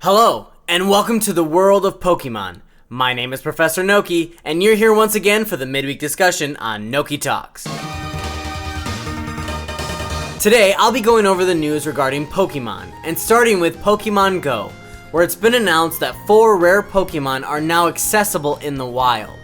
Hello, and welcome to the world of Pokemon. My name is Professor Noki, and you're here once again for the midweek discussion on Noki Talks. Today, I'll be going over the news regarding Pokemon, and starting with Pokemon Go, where it's been announced that 4 rare Pokemon are now accessible in the wild.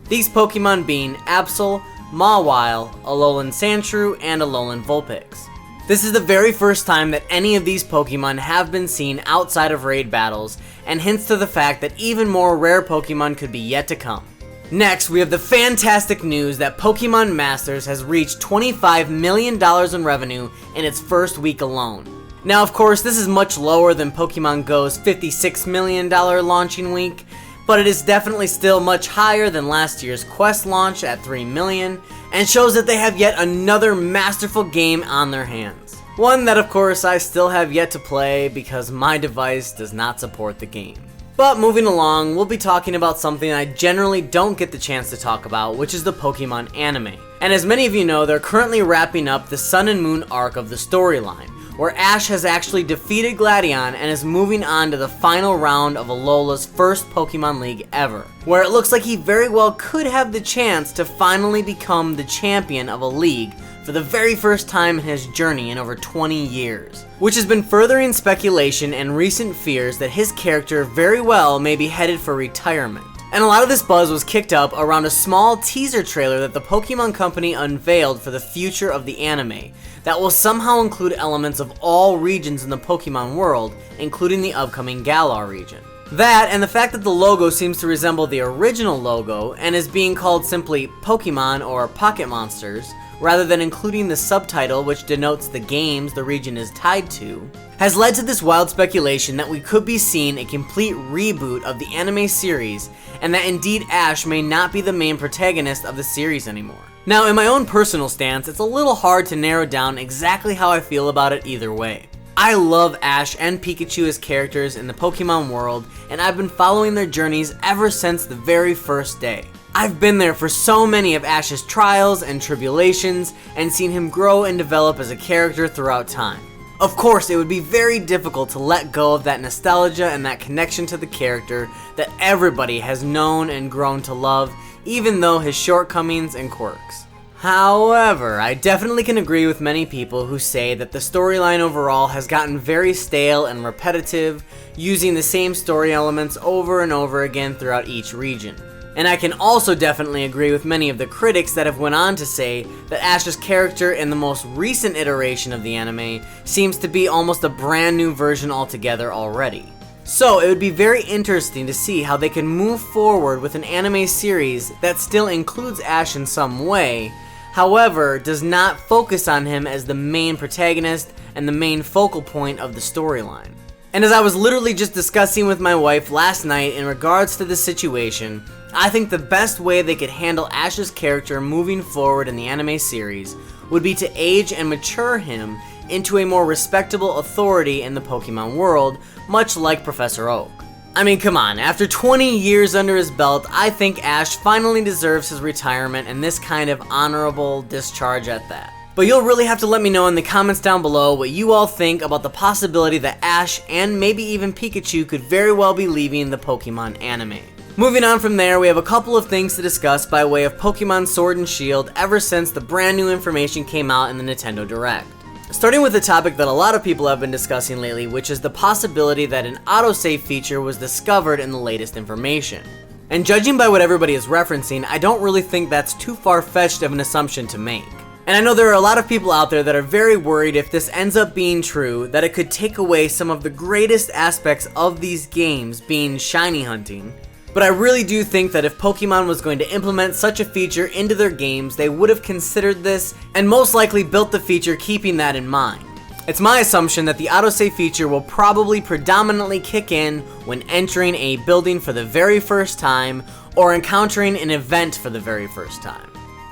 These Pokemon being Absol, Mawile, Alolan Sandshrew, and Alolan Vulpix. This is the very first time that any of these Pokemon have been seen outside of raid battles, and hints to the fact that even more rare Pokemon could be yet to come. Next, we have the fantastic news that Pokemon Masters has reached $25 million in revenue in its first week alone. Now, of course, this is much lower than Pokemon Go's $56 million launching week, but it is definitely still much higher than last year's Quest launch at $3 million, and shows that they have yet another masterful game on their hands. One that, of course, I still have yet to play because my device does not support the game. But moving along, we'll be talking about something I generally don't get the chance to talk about, which is the Pokemon anime. And as many of you know, they're currently wrapping up the Sun and Moon arc of the storyline, where Ash has actually defeated Gladion and is moving on to the final round of Alola's first Pokemon League ever, where it looks like he very well could have the chance to finally become the champion of a league for the very first time in his journey in over 20 years, which has been furthering speculation and recent fears that his character very well may be headed for retirement. And a lot of this buzz was kicked up around a small teaser trailer that the Pokemon Company unveiled for the future of the anime, that will somehow include elements of all regions in the Pokemon world, including the upcoming Galar region. That, and the fact that the logo seems to resemble the original logo, and is being called simply Pokemon or Pocket Monsters, rather than including the subtitle which denotes the games the region is tied to, has led to this wild speculation that we could be seeing a complete reboot of the anime series, and that indeed Ash may not be the main protagonist of the series anymore. Now, in my own personal stance, it's a little hard to narrow down exactly how I feel about it either way. I love Ash and Pikachu as characters in the Pokemon world, and I've been following their journeys ever since the very first day. I've been there for so many of Ash's trials and tribulations, and seen him grow and develop as a character throughout time. Of course, it would be very difficult to let go of that nostalgia and that connection to the character that everybody has known and grown to love, even though his shortcomings and quirks. However, I definitely can agree with many people who say that the storyline overall has gotten very stale and repetitive, using the same story elements over and over again throughout each region. And I can also definitely agree with many of the critics that have went on to say that Ash's character in the most recent iteration of the anime seems to be almost a brand new version altogether already. So it would be very interesting to see how they can move forward with an anime series that still includes Ash in some way, however, does not focus on him as the main protagonist and the main focal point of the storyline. And as I was literally just discussing with my wife last night in regards to this situation, I think the best way they could handle Ash's character moving forward in the anime series would be to age and mature him into a more respectable authority in the Pokemon world, much like Professor Oak. I mean, come on, after 20 years under his belt, I think Ash finally deserves his retirement and this kind of honorable discharge at that. But you'll really have to let me know in the comments down below what you all think about the possibility that Ash and maybe even Pikachu could very well be leaving the Pokemon anime. Moving on from there, we have a couple of things to discuss by way of Pokemon Sword and Shield ever since the brand new information came out in the Nintendo Direct. Starting with a topic that a lot of people have been discussing lately, which is the possibility that an autosave feature was discovered in the latest information. And judging by what everybody is referencing, I don't really think that's too far-fetched of an assumption to make. And I know there are a lot of people out there that are very worried if this ends up being true, that it could take away some of the greatest aspects of these games, being shiny hunting. But I really do think that if Pokemon was going to implement such a feature into their games, they would have considered this and most likely built the feature keeping that in mind. It's my assumption that the autosave feature will probably predominantly kick in when entering a building for the very first time or encountering an event for the very first time.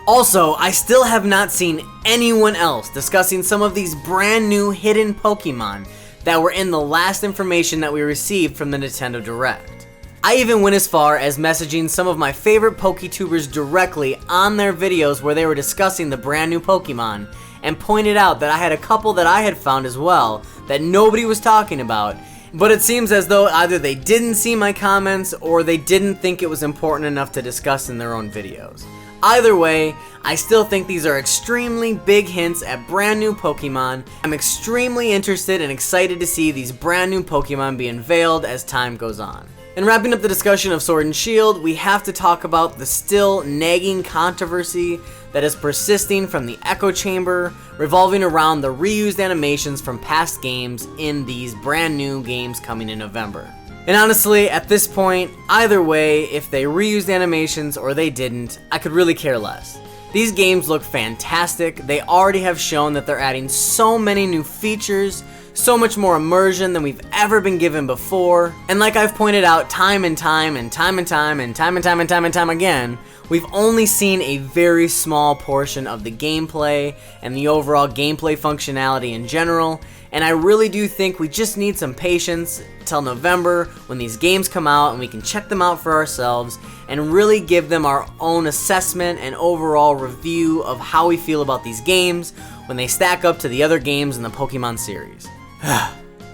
Also, I still have not seen anyone else discussing some of these brand new hidden Pokemon that were in the last information that we received from the Nintendo Direct. I even went as far as messaging some of my favorite PokeTubers directly on their videos where they were discussing the brand new Pokemon, and pointed out that I had a couple that I had found as well that nobody was talking about, but it seems as though either they didn't see my comments or they didn't think it was important enough to discuss in their own videos. Either way, I still think these are extremely big hints at brand new Pokemon. I'm extremely interested and excited to see these brand new Pokemon be unveiled as time goes on. And wrapping up the discussion of Sword and Shield, we have to talk about the still nagging controversy that is persisting from the Echo Chamber, revolving around the reused animations from past games in these brand new games coming in November. And honestly, at this point, either way, if they reused animations or they didn't, I could really care less. These games look fantastic. They already have shown that they're adding so many new features, so much more immersion than we've ever been given before. And like I've pointed out time and time again, we've only seen a very small portion of the gameplay and the overall gameplay functionality in general. And I really do think we just need some patience till November when these games come out and we can check them out for ourselves and really give them our own assessment and overall review of how we feel about these games when they stack up to the other games in the Pokemon series.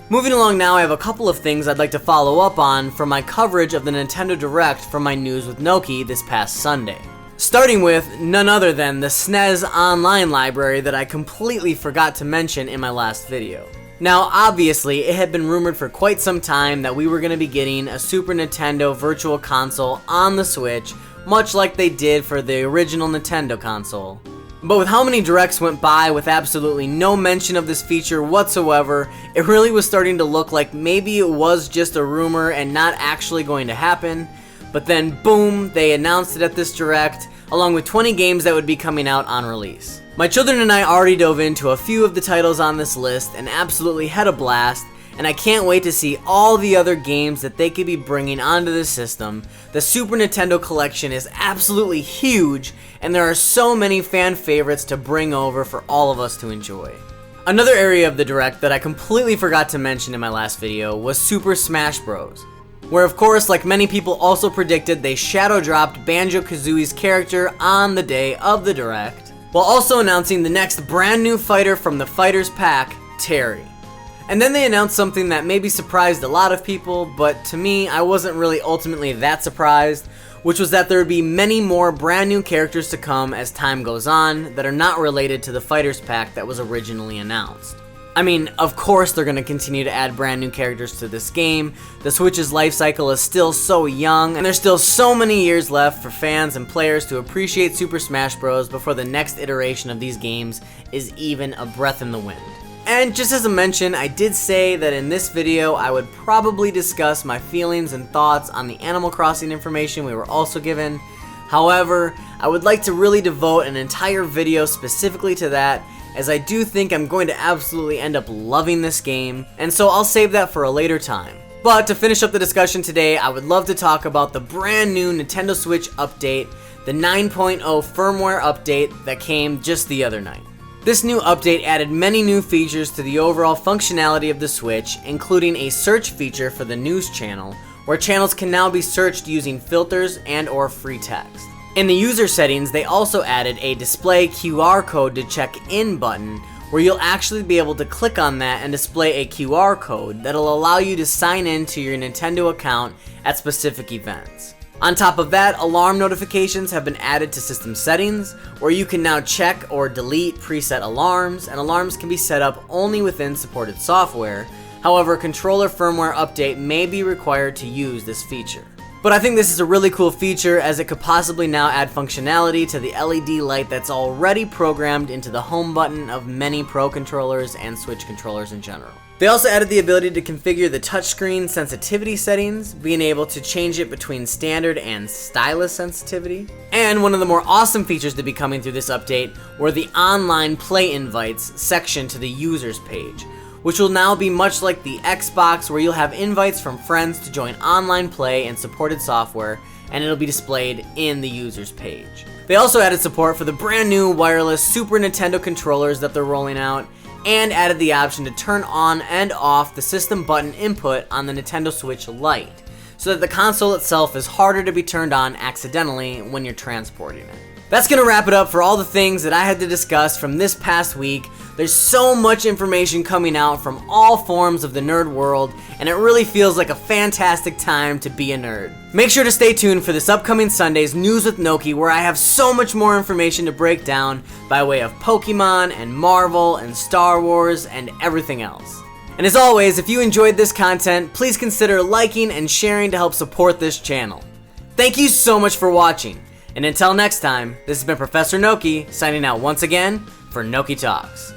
Moving along now, I have a couple of things I'd like to follow up on from my coverage of the Nintendo Direct from my News with Noki this past Sunday. Starting with none other than the SNES Online library that I completely forgot to mention in my last video. Now, obviously, it had been rumored for quite some time that we were going to be getting a Super Nintendo Virtual Console on the Switch, much like they did for the original Nintendo console. But with how many directs went by with absolutely no mention of this feature whatsoever, it really was starting to look like maybe it was just a rumor and not actually going to happen. But then boom, they announced it at this Direct, along with 20 games that would be coming out on release. My children and I already dove into a few of the titles on this list and absolutely had a blast, and I can't wait to see all the other games that they could be bringing onto the system. The Super Nintendo collection is absolutely huge, and there are so many fan favorites to bring over for all of us to enjoy. Another area of the Direct that I completely forgot to mention in my last video was Super Smash Bros., where of course, like many people also predicted, they shadow dropped Banjo-Kazooie's character on the day of the Direct, while also announcing the next brand new fighter from the Fighters Pack, Terry. And then they announced something that maybe surprised a lot of people, but to me, I wasn't really ultimately that surprised, which was that there would be many more brand new characters to come as time goes on that are not related to the Fighters Pack that was originally announced. I mean, of course they're going to continue to add brand new characters to this game. The Switch's life cycle is still so young, and there's still so many years left for fans and players to appreciate Super Smash Bros. Before the next iteration of these games is even a breath in the wind. And just as a mention, I did say that in this video I would probably discuss my feelings and thoughts on the Animal Crossing information we were also given. However, I would like to really devote an entire video specifically to that, as I do think I'm going to absolutely end up loving this game, and so I'll save that for a later time. But to finish up the discussion today, I would love to talk about the brand new Nintendo Switch update, the 9.0 firmware update that came just the other night. This new update added many new features to the overall functionality of the Switch, including a search feature for the news channel, where channels can now be searched using filters and/or free text. In the user settings, they also added a display QR code to check in button, where you'll actually be able to click on that and display a QR code that'll allow you to sign in to your Nintendo account at specific events. On top of that, alarm notifications have been added to system settings, where you can now check or delete preset alarms, and alarms can be set up only within supported software. However, controller firmware update may be required to use this feature. But I think this is a really cool feature, as it could possibly now add functionality to the LED light that's already programmed into the home button of many Pro controllers and Switch controllers in general. They also added the ability to configure the touchscreen sensitivity settings, being able to change it between standard and stylus sensitivity. And one of the more awesome features to be coming through this update were the online play invites section to the users page, which will now be much like the Xbox, where you'll have invites from friends to join online play and supported software, and it'll be displayed in the users page. They also added support for the brand new wireless Super Nintendo controllers that they're rolling out, and added the option to turn on and off the system button input on the Nintendo Switch Lite, so that the console itself is harder to be turned on accidentally when you're transporting it. That's going to wrap it up for all the things that I had to discuss from this past week. There's so much information coming out from all forms of the nerd world, and it really feels like a fantastic time to be a nerd. Make sure to stay tuned for this upcoming Sunday's News with Noki, where I have so much more information to break down by way of Pokemon and Marvel and Star Wars and everything else. And as always, if you enjoyed this content, please consider liking and sharing to help support this channel. Thank you so much for watching, and until next time, this has been Professor Noki signing out once again for Noki Talks.